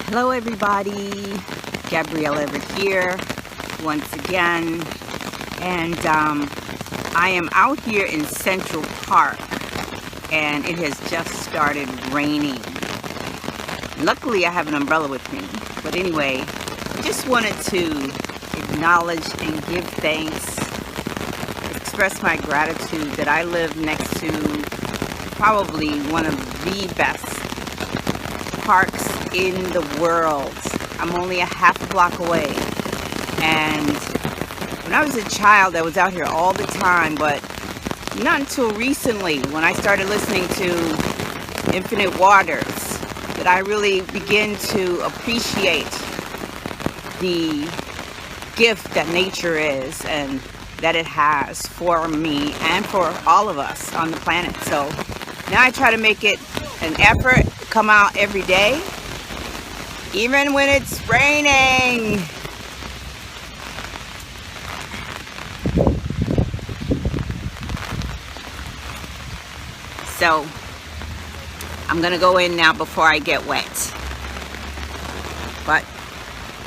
Hello everybody, Gabrielle over here once again, and I am out here in Central Park and it has just started raining. Luckily I have an umbrella with me, but anyway, just wanted to acknowledge and give thanks, express my gratitude that I live next to probably one of the best parks in the world. I'm only a half a block away, and when I was a child I was out here all the time, but not until recently when I started listening to Infinite Waters that I really begin to appreciate the gift that nature is and that it has for me and for all of us on the planet. So now I try to make it an effort to come out every day, even when it's raining. So I'm gonna go in now before I get wet, but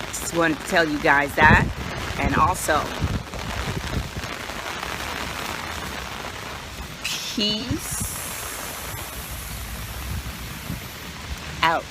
just wanted to tell you guys that. And also, peace out.